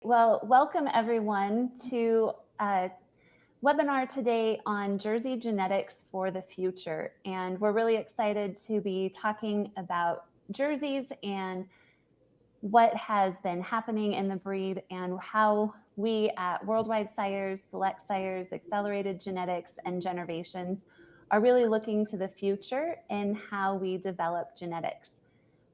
Well, welcome everyone to a webinar today on Jersey genetics for the future. And we're really excited to be talking about Jerseys and what has been happening in the breed and how we at Worldwide Sires, Select Sires, Accelerated Genetics, and Generations are really looking to the future in how we develop genetics.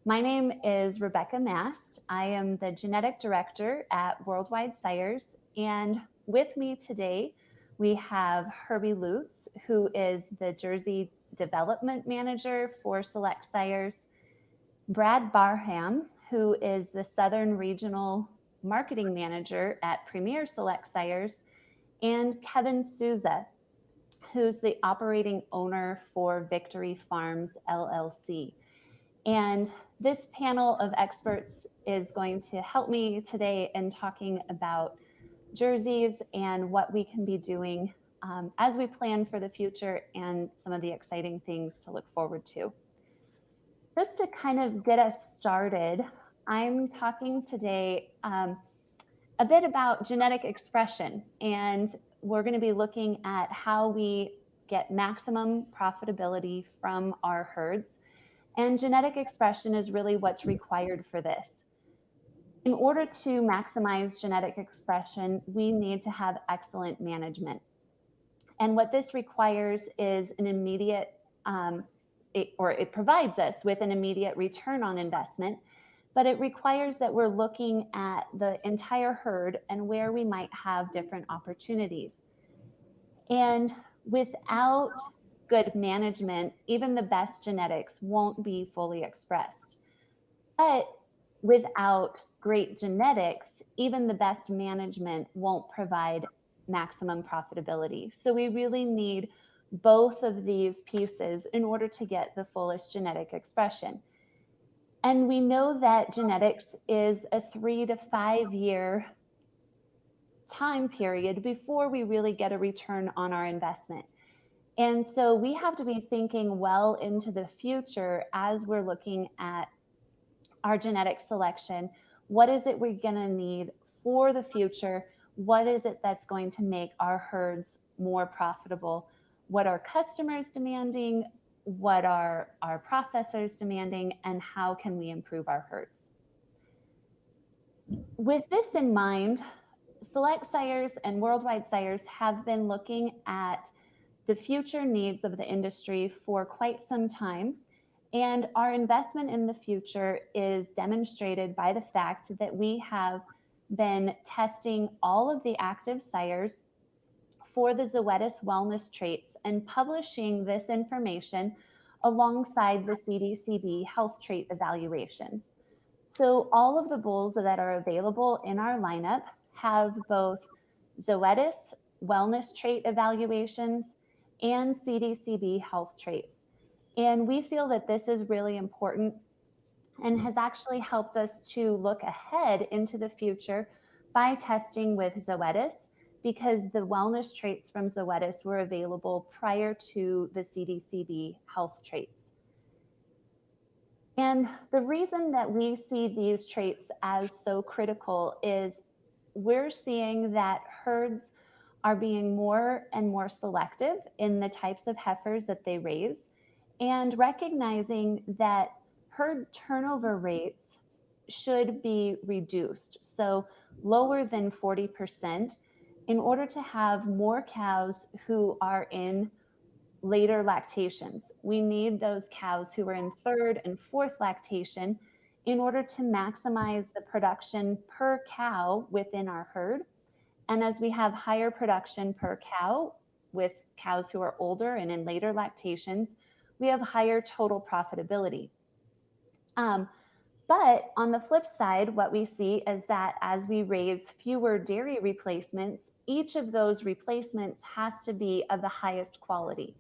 My name is Rebekah Mast. I am the genetic director at Worldwide Sires. And with me today, we have Herby Lutz, who is the Jersey development manager for Select Sires, Brad Barham, who is the Southern Regional Marketing Manager at Premier Select Sires, and Kevin Souza, who's the operating owner for Victory Farms LLC. And this panel of experts is going to help me today in talking about Jerseys and what we can be doing as we plan for the future and some of the exciting things to look forward to. Just to kind of get us started, I'm talking today a bit about genetic expression, and we're going to be looking at how we get maximum profitability from our herds. And genetic expression is really what's required for this. In order to maximize genetic expression, we need to have excellent management. And what this requires is an immediate, it provides us with an immediate return on investment, but it requires that we're looking at the entire herd and where we might have different opportunities. And without good management, even the best genetics won't be fully expressed. But without great genetics, even the best management won't provide maximum profitability. So we really need both of these pieces in order to get the fullest genetic expression. And we know that genetics is a 3 to 5 year time period before we really get a return on our investment. And so we have to be thinking well into the future as we're looking at our genetic selection. What is it we're going to need for the future? What is it that's going to make our herds more profitable? What are customers demanding? What are our processors demanding? And how can we improve our herds? With this in mind, Select Sires and Worldwide Sires have been looking at the future needs of the industry for quite some time. And our investment in the future is demonstrated by the fact that we have been testing all of the active sires for the Zoetis wellness traits and publishing this information alongside the CDCB health trait evaluation. So all of the bulls that are available in our lineup have both Zoetis wellness trait evaluations and CDCB health traits. And we feel that this is really important and has actually helped us to look ahead into the future by testing with Zoetis, because the wellness traits from Zoetis were available prior to the CDCB health traits. And the reason that we see these traits as so critical is we're seeing that herds are being more and more selective in the types of heifers that they raise, and recognizing that herd turnover rates should be reduced, so lower than 40%, in order to have more cows who are in later lactations. We need those cows who are in third and fourth lactation in order to maximize the production per cow within our herd. And as we have higher production per cow with cows who are older and in later lactations, we have higher total profitability. But on the flip side, what we see is that as we raise fewer dairy replacements, each of those replacements has to be of the highest quality.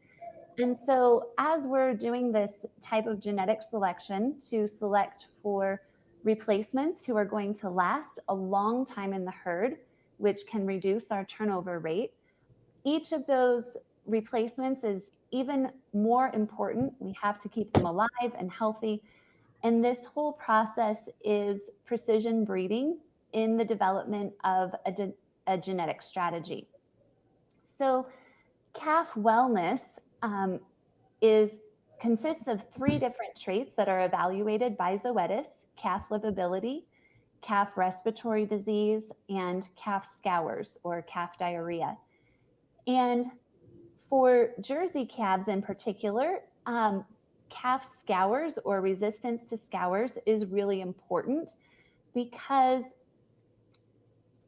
And so as we're doing this type of genetic selection to select for replacements who are going to last a long time in the herd, which can reduce our turnover rate, each of those replacements is even more important. We have to keep them alive and healthy. And this whole process is precision breeding, in the development of a genetic strategy. So calf wellness consists of 3 different traits that are evaluated by Zoetis: calf livability, calf respiratory disease, and calf scours or calf diarrhea. And for Jersey calves in particular, calf scours or resistance to scours is really important because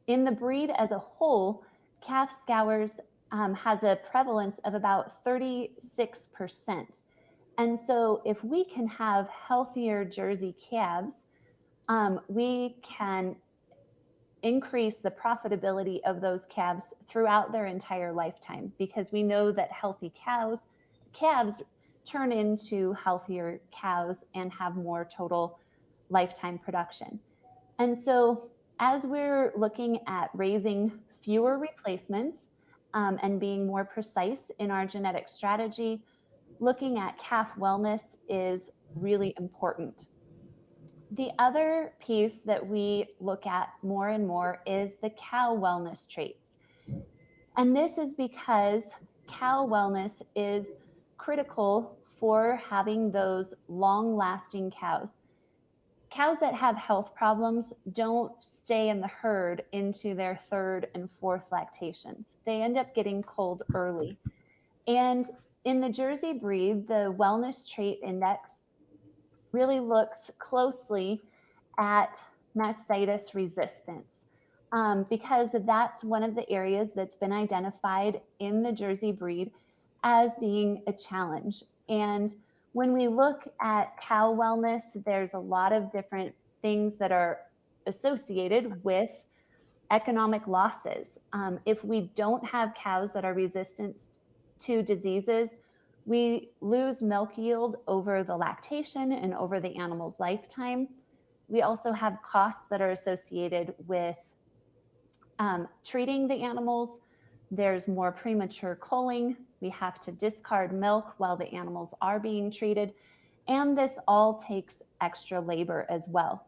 in the breed as a whole, calf scours has a prevalence of about 36%. And so if we can have healthier Jersey calves, we can increase the profitability of those calves throughout their entire lifetime, because we know that healthy calves turn into healthier cows and have more total lifetime production. And so as we're looking at raising fewer replacements and being more precise in our genetic strategy, looking at calf wellness is really important. The other piece that we look at more and more is the cow wellness traits. And this is because cow wellness is critical for having those long-lasting cows. Cows that have health problems don't stay in the herd into their 3rd and 4th lactations. They end up getting culled early. And in the Jersey breed, the wellness trait index really looks closely at mastitis resistance because that's one of the areas that's been identified in the Jersey breed as being a challenge. And when we look at cow wellness, there's a lot of different things that are associated with economic losses. If we don't have cows that are resistant to diseases, we lose milk yield over the lactation and over the animal's lifetime. We also have costs that are associated with treating the animals. There's more premature culling. We have to discard milk while the animals are being treated. And this all takes extra labor as well.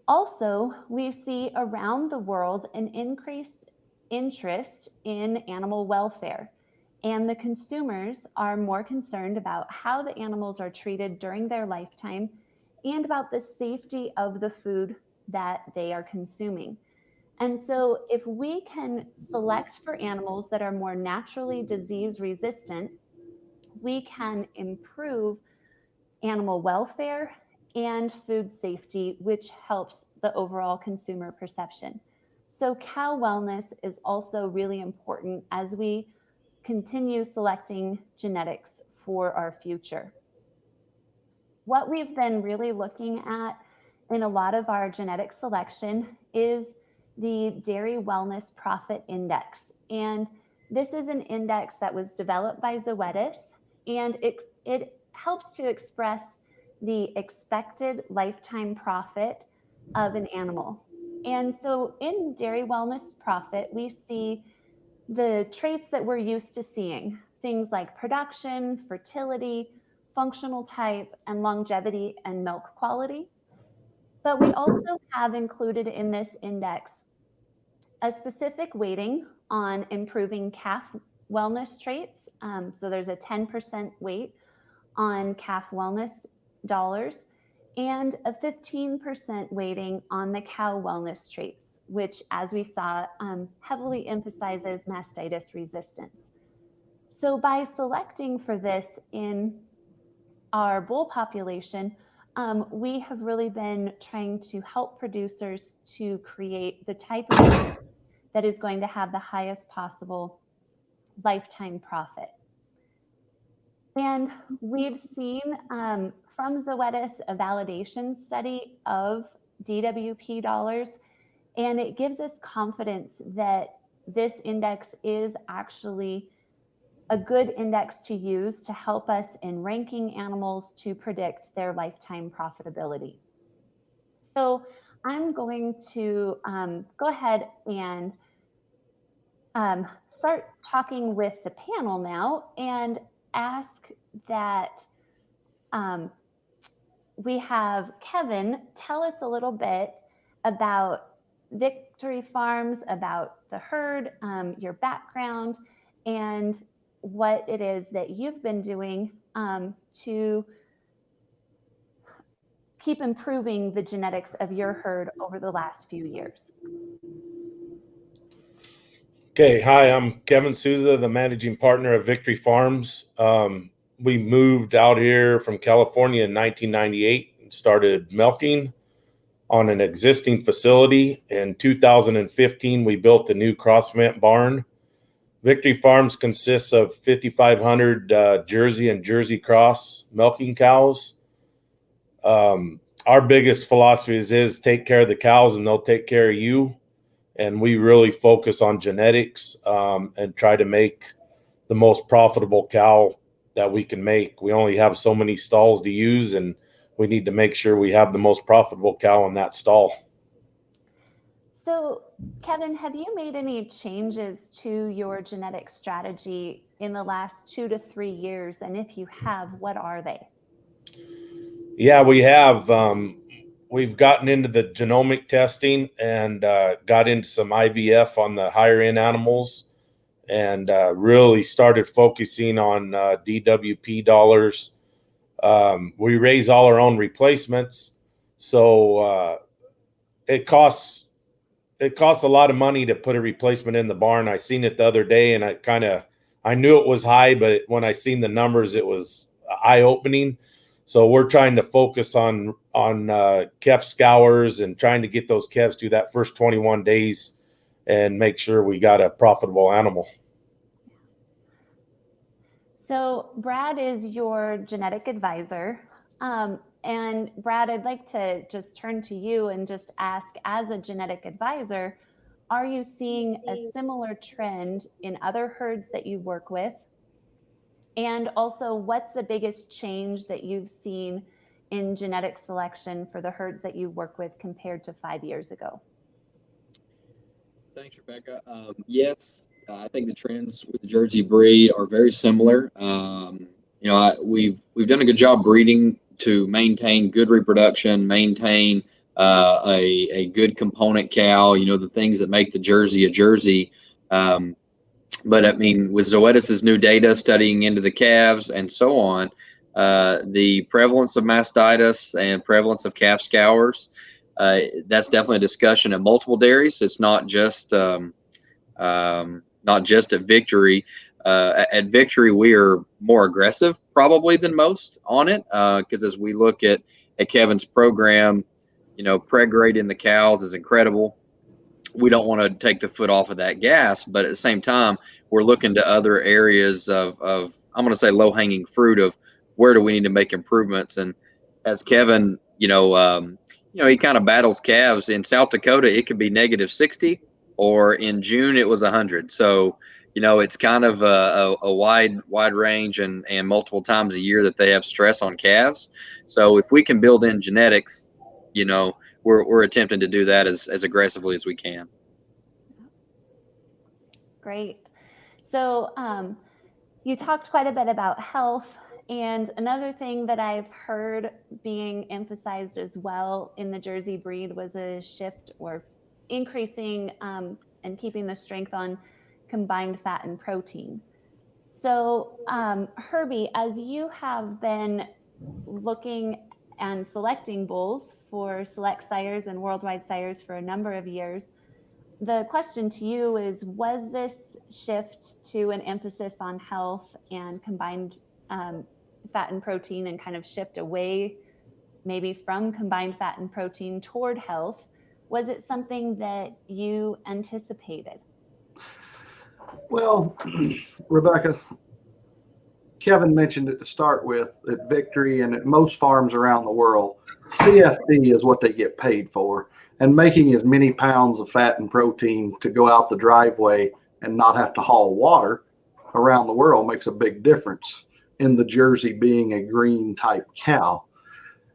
Also, we see around the world an increased interest in animal welfare, and the consumers are more concerned about how the animals are treated during their lifetime and about the safety of the food that they are consuming. And so if we can select for animals that are more naturally disease resistant, we can improve animal welfare and food safety, which helps the overall consumer perception. So cow wellness is also really important as we continue selecting genetics for our future. What we've been really looking at in a lot of our genetic selection is the Dairy Wellness Profit Index. And this is an index that was developed by Zoetis, and it helps to express the expected lifetime profit of an animal. And so in Dairy Wellness Profit, we see the traits that we're used to seeing, things like production, fertility, functional type, and longevity and milk quality. But we also have included in this index a specific weighting on improving calf wellness traits. So there's a 10% weight on calf wellness dollars and a 15% weighting on the cow wellness traits, which, as we saw, heavily emphasizes mastitis resistance. So by selecting for this in our bull population, we have really been trying to help producers to create the type of meat that is going to have the highest possible lifetime profit. And we've seen from Zoetis a validation study of DWP dollars, and it gives us confidence that this index is actually a good index to use to help us in ranking animals to predict their lifetime profitability. So I'm going to go ahead and start talking with the panel now and ask that we have Kevin tell us a little bit about Victory Farms, about the herd, your background, and what it is that you've been doing to keep improving the genetics of your herd over the last few years. Okay, hi, I'm Kevin Souza, the managing partner of Victory Farms. We moved out here from California in 1998 and started milking on an existing facility. In 2015, we built a new cross vent barn. Victory Farms consists of 5,500 Jersey and Jersey cross milking cows. Our biggest philosophy is take care of the cows and they'll take care of you. And we really focus on genetics and try to make the most profitable cow that we can make. We only have so many stalls to use, and we need to make sure we have the most profitable cow in that stall. So, Kevin, have you made any changes to your genetic strategy in the last 2 to 3 years? And if you have, what are they? Yeah, we have. We've gotten into the genomic testing and got into some IVF on the higher end animals and really started focusing on DWP dollars. We raise all our own replacements. So it costs a lot of money to put a replacement in the barn. I seen it the other day and I knew it was high, but when I seen the numbers, it was eye opening. So we're trying to focus on calf scours and trying to get those calves through that first 21 days and make sure we got a profitable animal. So Brad is your genetic advisor. And Brad, I'd like to just turn to you and just ask, as a genetic advisor, are you seeing a similar trend in other herds that you work with? And also, what's the biggest change that you've seen in genetic selection for the herds that you work with compared to 5 years ago? Thanks, Rebekah. Yes, I think the trends with the Jersey breed are very similar. We've done a good job breeding to maintain good reproduction, maintain a good component cow. You know, the things that make the Jersey a Jersey. But I mean, with Zoetis's new data studying into the calves and so on, the prevalence of mastitis and prevalence of calf scours, that's definitely a discussion at multiple dairies. It's not just at Victory. At Victory, we are more aggressive probably than most on it, because as we look at Kevin's program, you know, preg rate in the cows is incredible. We don't want to take the foot off of that gas, but at the same time, we're looking to other areas of I'm going to say low-hanging fruit of where do we need to make improvements. And as Kevin, he kind of battles calves in South Dakota. It could be -60, or in June it was 100. So, you know, it's kind of a wide range and multiple times a year that they have stress on calves. So if we can build in genetics, you know, we're attempting to do that as aggressively as we can. Great. So you talked quite a bit about health, and another thing that I've heard being emphasized as well in the Jersey breed was a shift or increasing and keeping the strength on combined fat and protein. So Herby, as you have been looking and selecting bulls for select sires and worldwide sires for a number of years, the question to you is, was this shift to an emphasis on health and combined fat and protein, and kind of shift away maybe from combined fat and protein toward health, was it something that you anticipated? Well, Rebekah, Kevin mentioned it to start with at Victory and at most farms around the world. CFD is what they get paid for, and making as many pounds of fat and protein to go out the driveway and not have to haul water around the world makes a big difference in the Jersey being a green type cow.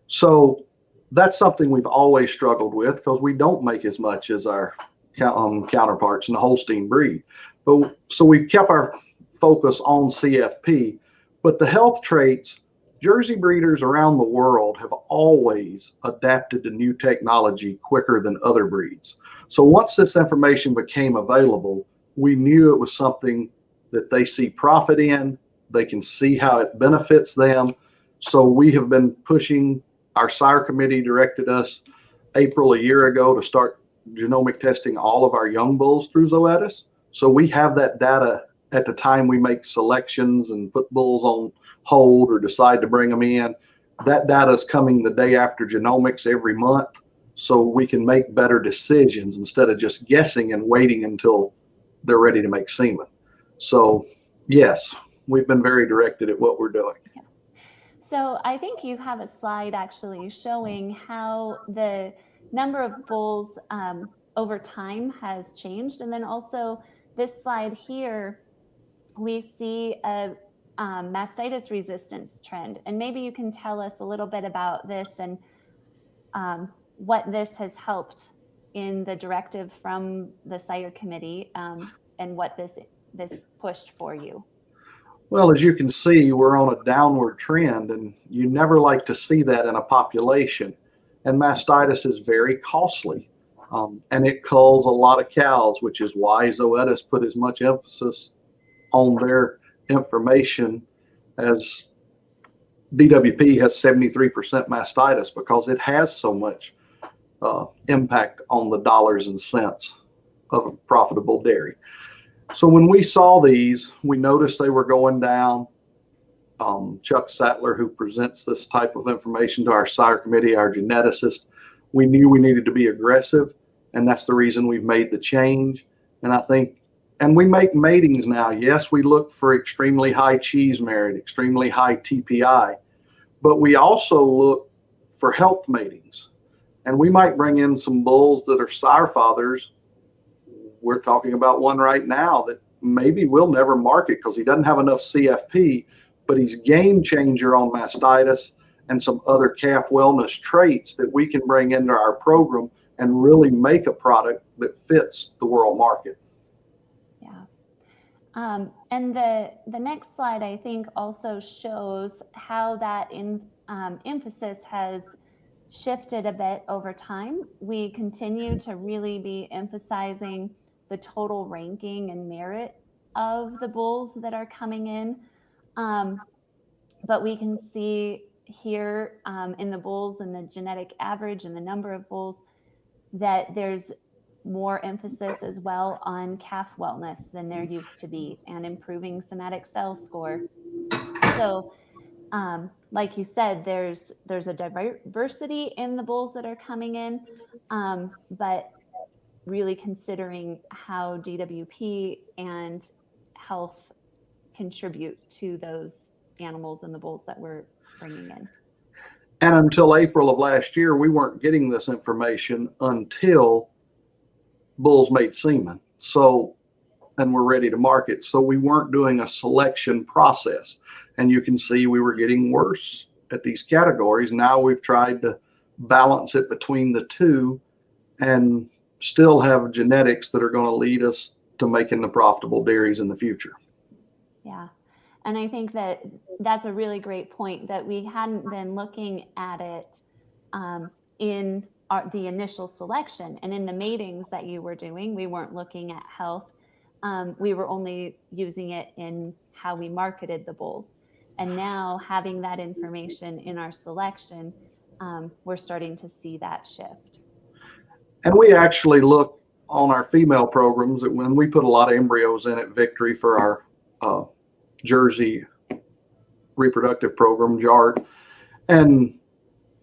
So that's something we've always struggled with because we don't make as much as our counterparts in the Holstein breed. But so we've kept our focus on CFP, but the health traits Jersey breeders around the world have always adapted to new technology quicker than other breeds. So once this information became available, we knew it was something that they see profit in, they can see how it benefits them. So we have been pushing, our sire committee directed us April a year ago to start genomic testing all of our young bulls through Zoetis. So we have that data at the time we make selections and put bulls on hold or decide to bring them in. That data is coming the day after genomics every month, so we can make better decisions instead of just guessing and waiting until they're ready to make semen. So yes, we've been very directed at what we're doing. So I think you have a slide actually showing how the number of bulls over time has changed. And then also this slide here, we see a mastitis resistance trend. And maybe you can tell us a little bit about this and what this has helped in the directive from the sire committee and what this pushed for you. Well, as you can see, we're on a downward trend, and you never like to see that in a population. And mastitis is very costly, and it culls a lot of cows, which is why Zoetis put as much emphasis on their information as DWP has 73% mastitis, because it has so much impact on the dollars and cents of a profitable dairy. So when we saw these, we noticed they were going down. Chuck Sattler, who presents this type of information to our sire committee, our geneticist, we knew we needed to be aggressive, and that's the reason we've made the change. And I think, and we make matings now. Yes, we look for extremely high cheese merit, extremely high TPI, but we also look for health matings. And we might bring in some bulls that are sire fathers. We're talking about one right now that maybe we'll never market because he doesn't have enough CFP, but he's game changer on mastitis and some other calf wellness traits that we can bring into our program and really make a product that fits the world market. Yeah. And the next slide, I think, also shows how that emphasis has shifted a bit over time. We continue to really be emphasizing the total ranking and merit of the bulls that are coming in. But we can see here in the bulls and the genetic average and the number of bulls that there's more emphasis as well on calf wellness than there used to be, and improving somatic cell score. So like you said, there's a diversity in the bulls that are coming in, but really considering how DWP and health contribute to those animals and the bulls that we're bringing in. And until April of last year, we weren't getting this information until bulls made semen. So, and we're ready to market. So we weren't doing a selection process. And you can see we were getting worse at these categories. Now we've tried to balance it between the two and still have genetics that are going to lead us to making the profitable dairies in the future. Yeah. And I think that that's a really great point, that we hadn't been looking at it in the initial selection, and in the matings that you were doing, we weren't looking at health. We were only using it in how we marketed the bulls. And now having that information in our selection, we're starting to see that shift. And we actually look on our female programs that when we put a lot of embryos in at Victory for our Jersey reproductive program, JART, and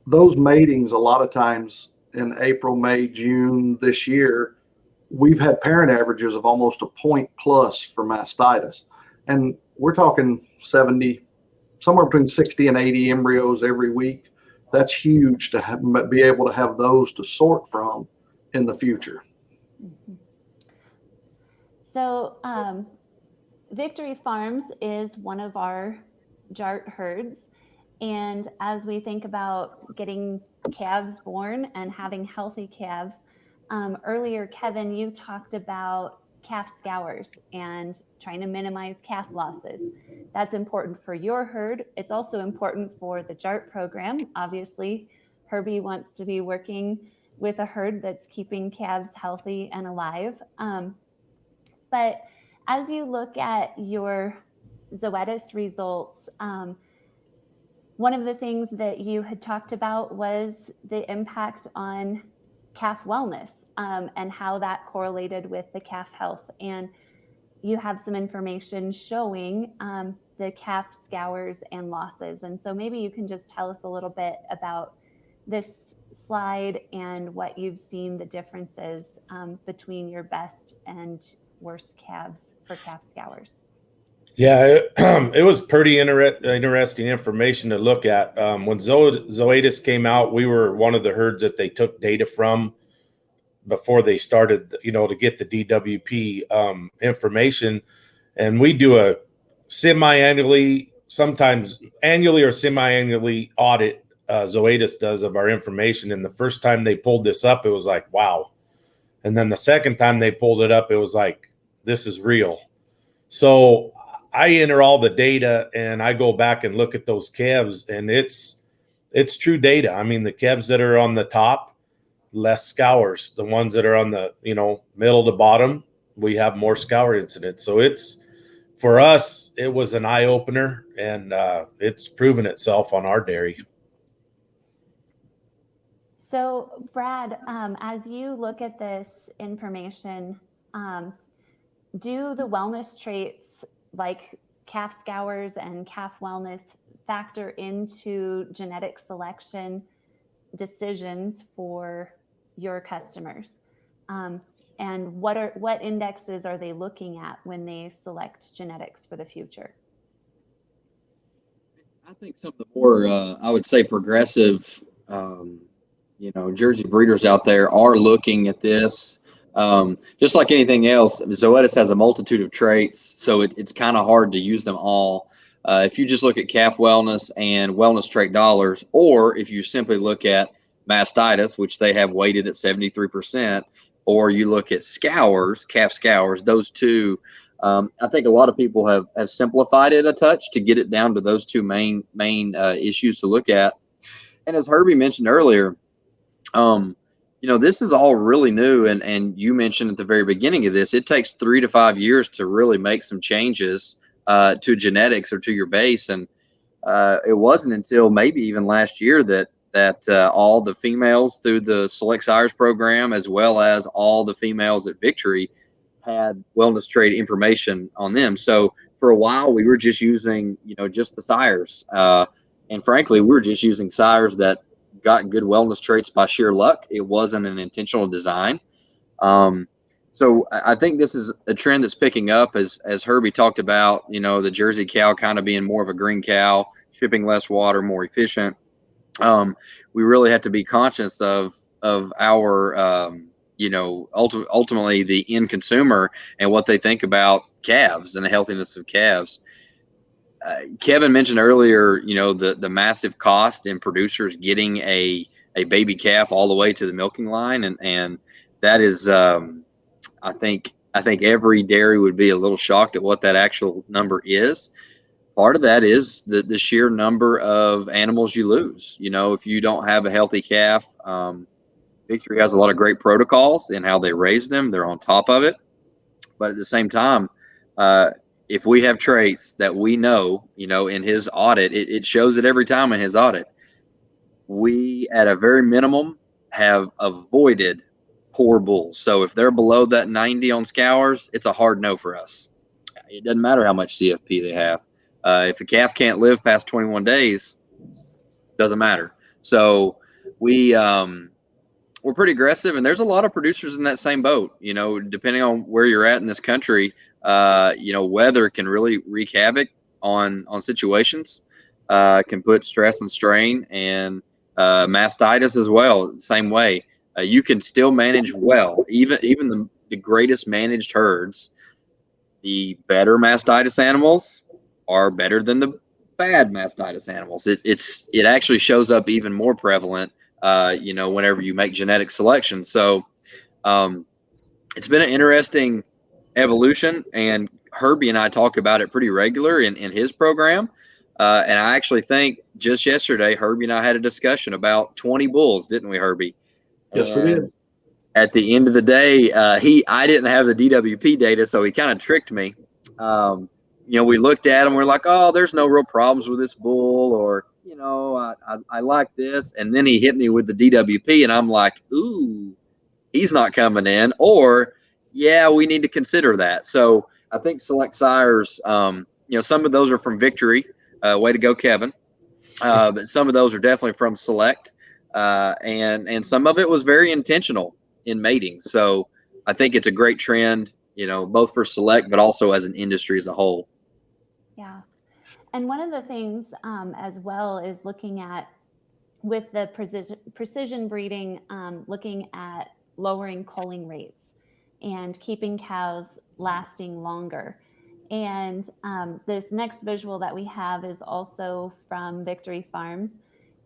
those matings a lot of times in April, May, June this year, we've had parent averages of almost a point plus for mastitis. And we're talking 70, somewhere between 60 and 80 embryos every week. That's huge to be able to have those to sort from in the future. Mm-hmm. So Victory Farms is one of our JART herds. And as we think about getting calves born and having healthy calves, earlier, Kevin, you talked about calf scours and trying to minimize calf losses. That's important for your herd. It's also important for the JART program. Obviously, Herby wants to be working with a herd that's keeping calves healthy and alive. But as you look at your Zoetis results, one of the things that you had talked about was the impact on calf wellness and how that correlated with the calf health. And you have some information showing the calf scours and losses. And so maybe you can just tell us a little bit about this slide and what you've seen the differences between your best and worst calves for calf scours. Yeah, it was pretty interesting information to look at. When Zoetis came out, we were one of the herds that they took data from before they started, to get the DWP information. And we do a semi-annually, sometimes annually or semi-annually audit, Zoetis does, of our information. And the first time they pulled this up, it was like, wow. And then the second time they pulled it up, it was like, this is real. So I enter all the data and I go back and look at those calves, and it's true data. I mean, the calves that are on the top, less scours. The ones that are on the, middle to bottom, we have more scour incidents. So for us, it was an eye opener, and it's proven itself on our dairy. So Brad, as you look at this information, do the wellness traits like calf scours and calf wellness factor into genetic selection decisions for your customers? And what indexes are they looking at when they select genetics for the future? I think some of the more, I would say, progressive, Jersey breeders out there are looking at this. Just like anything else, Zoetis has a multitude of traits, so it's kind of hard to use them all. If you just look at calf wellness and wellness trait dollars, or if you simply look at mastitis, which they have weighted at 73%, or you look at scours, calf scours, those two, I think a lot of people have simplified it a touch to get it down to those two main issues to look at. And as Herby mentioned earlier, this is all really new, and you mentioned at the very beginning of this, it takes 3 to 5 years to really make some changes to genetics or to your base. And it wasn't until maybe even last year that all the females through the Select Sires program, as well as all the females at Victory, had wellness trait information on them. So for a while, we were just using, just the sires. And frankly, we were just using sires that got good wellness traits by sheer luck. It wasn't an intentional design. So I think this is a trend that's picking up, as Herby talked about, the Jersey cow kind of being more of a green cow, shipping less water, more efficient. We really have to be conscious of our, ultimately the end consumer and what they think about calves and the healthiness of calves. Kevin mentioned earlier, the massive cost in producers getting a baby calf all the way to the milking line, and that is, I think every dairy would be a little shocked at what that actual number is. Part of that is the sheer number of animals you lose. If you don't have a healthy calf, Victory has a lot of great protocols in how they raise them. They're on top of it. But at the same time, if we have traits that we know, in his audit, it shows it every time in his audit. We, at a very minimum, have avoided poor bulls. So if they're below that 90 on scours, it's a hard no for us. It doesn't matter how much CFP they have. If a calf can't live past 21 days, doesn't matter. So we're pretty aggressive, and there's a lot of producers in that same boat. Depending on where you're at in this country, weather can really wreak havoc on situations, can put stress and strain, and mastitis as well. Same way, you can still manage well, even the greatest managed herds. The better mastitis animals are better than the bad mastitis animals. It actually shows up even more prevalent, whenever you make genetic selections. So it's been an interesting evolution, and Herby and I talk about it pretty regular in his program. And I actually think just yesterday, Herby and I had a discussion about 20 bulls, didn't we, Herby? Yes, we did. At the end of the day, I didn't have the DWP data, so he kind of tricked me. We looked at him, we're like, oh, there's no real problems with this bull, or I like this, and then he hit me with the DWP, and I'm like, ooh, he's not coming in, or yeah, we need to consider that. So I think Select Sires, some of those are from Victory. Way to go, Kevin. But some of those are definitely from Select, and some of it was very intentional in mating. So I think it's a great trend, both for Select, but also as an industry as a whole. Yeah. And one of the things as well is looking at, with the precision breeding, looking at lowering culling rates and keeping cows lasting longer. And this next visual that we have is also from Victory Farms,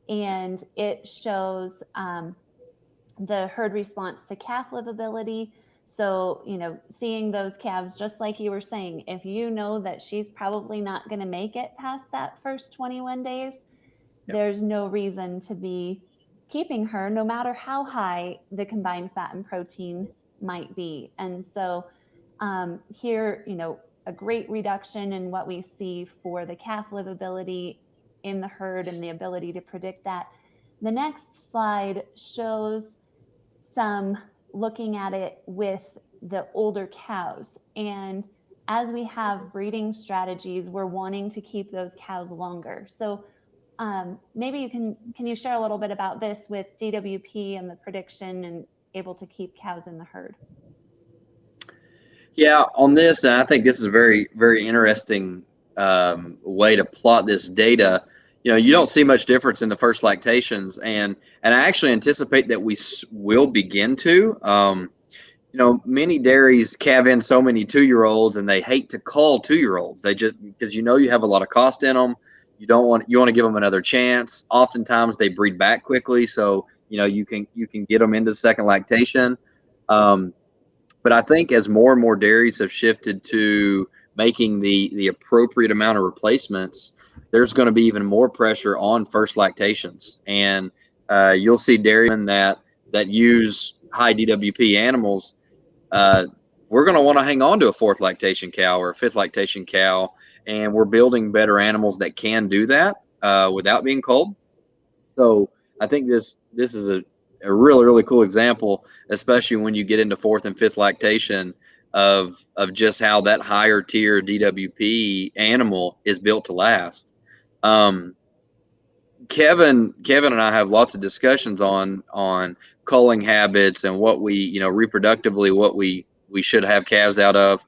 and it shows the herd response to calf livability. So, seeing those calves, just like you were saying, if you know that she's probably not going to make it past that first 21 days, there's no reason to be keeping her, no matter how high the combined fat and protein might be. And so here, a great reduction in what we see for the calf livability in the herd and the ability to predict that. The next slide shows some looking at it with the older cows. And as we have breeding strategies, we're wanting to keep those cows longer. So maybe you can you share a little bit about this with DWP and the prediction and able to keep cows in the herd? Yeah, on this, and I think this is a very, very interesting way to plot this data. You don't see much difference in the first lactations, and I actually anticipate that we will begin to. Many dairies calve in so many 2-year-olds, and they hate to cull 2-year-olds. They just, because you have a lot of cost in them. You want to give them another chance. Oftentimes they breed back quickly, so you can get them into second lactation. But I think as more and more dairies have shifted to making the appropriate amount of replacements, there's going to be even more pressure on first lactations, and you'll see dairymen that use high DWP animals. We're going to want to hang on to a 4th lactation cow or a 5th lactation cow, and we're building better animals that can do that without being culled. So I think this is a really, really cool example, especially when you get into 4th and 5th lactation, of just how that higher tier DWP animal is built to last. Kevin and I have lots of discussions on culling habits and what we, reproductively, what we should have calves out of.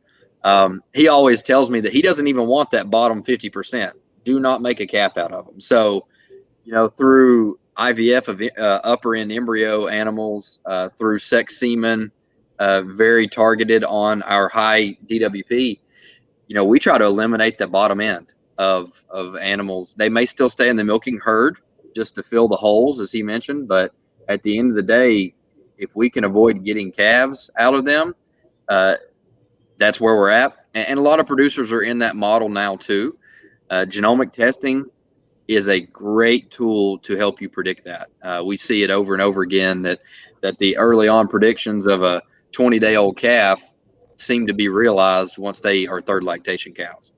He always tells me that he doesn't even want that bottom 50%. Do not make a calf out of them. So, through IVF of upper end embryo animals, through sex semen, very targeted on our high DWP, we try to eliminate the bottom end of animals. They may still stay in the milking herd just to fill the holes, as he mentioned, but at the end of the day, if we can avoid getting calves out of them, that's where we're at. And a lot of producers are in that model now too. Genomic testing is a great tool to help you predict that. We see it over and over again that the early on predictions of a 20-day-old calf seem to be realized once they are 3rd lactation cows.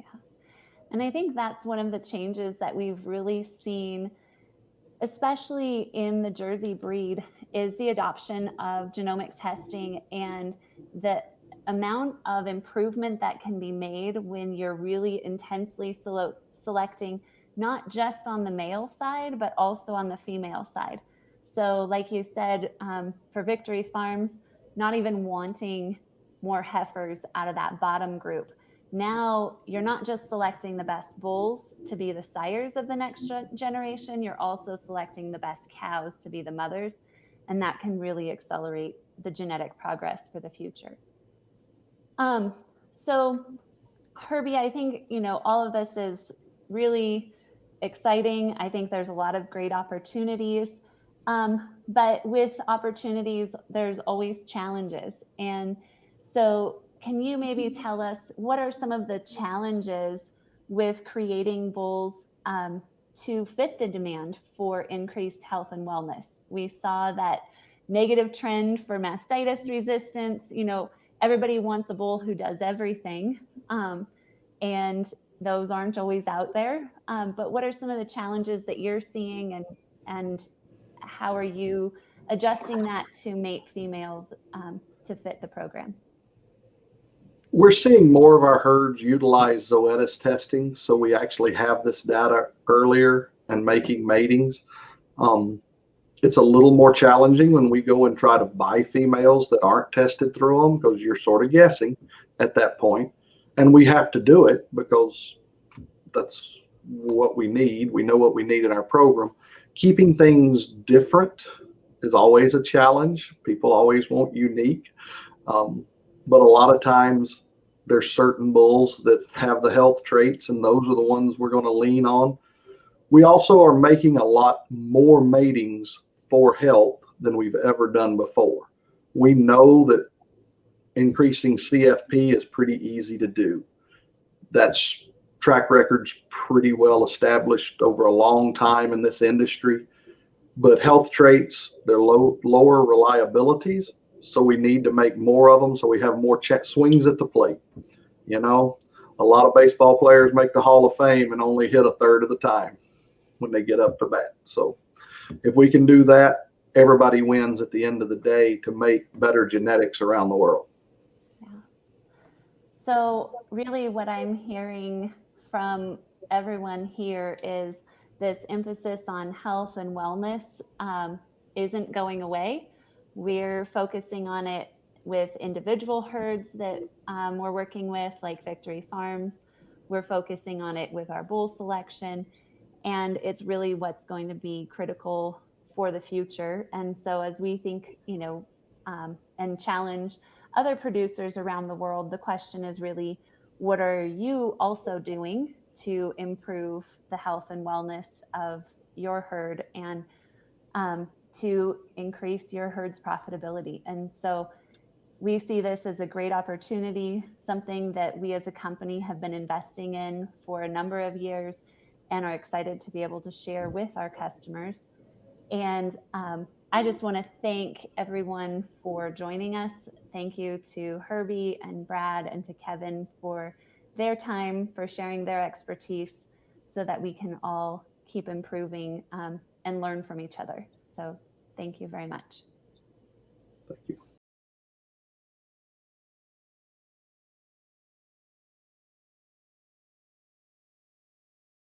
Yeah. And I think that's one of the changes that we've really seen, especially in the Jersey breed, is the adoption of genomic testing and the amount of improvement that can be made when you're really intensely selecting, not just on the male side, but also on the female side. So like you said, for Victory Farms, not even wanting more heifers out of that bottom group. Now you're not just selecting the best bulls to be the sires of the next generation, you're also selecting the best cows to be the mothers, and that can really accelerate the genetic progress for the future. So Herby, I think, all of this is really exciting. I think there's a lot of great opportunities, but with opportunities, there's always challenges. And so can you maybe tell us what are some of the challenges with creating bulls to fit the demand for increased health and wellness? We saw that negative trend for mastitis resistance. You know, everybody wants a bull who does everything, and those aren't always out there. But what are some of the challenges that you're seeing, and how are you adjusting that to make females to fit the program? We're seeing more of our herds utilize Zoetis testing, so we actually have this data earlier and making matings. It's a little more challenging when we go and try to buy females that aren't tested through them, because you're sort of guessing at that point. And we have to do it because that's what we need. We know what we need in our program. Keeping things different is always a challenge. People always want unique. But a lot of times there's certain bulls that have the health traits, and those are the ones we're going to lean on. We also are making a lot more matings for health than we've ever done before. We know that increasing CFP is pretty easy to do. That's track record's pretty well established over a long time in this industry. But health traits, they're lower reliabilities. So we need to make more of them so we have more check swings at the plate. You know, a lot of baseball players make the Hall of Fame and only hit a third of the time when they get up to bat. So if we can do that, everybody wins at the end of the day to make better genetics around the world. Yeah. So really what I'm hearing from everyone here is this emphasis on health and wellness isn't going away. We're focusing on it with individual herds that we're working with, like Victory Farms. We're focusing on it with our bull selection, and it's really what's going to be critical for the future. And so as we think, you know, and challenge other producers around the world, the question is really, what are you also doing to improve the health and wellness of your herd, and to increase your herd's profitability? And so we see this as a great opportunity, something that we as a company have been investing in for a number of years and are excited to be able to share with our customers. And I just want to thank everyone for joining us. Thank you to Herby and Brad and to Kevin for their time, for sharing their expertise, so that we can all keep improving and learn from each other. So thank you very much. Thank you.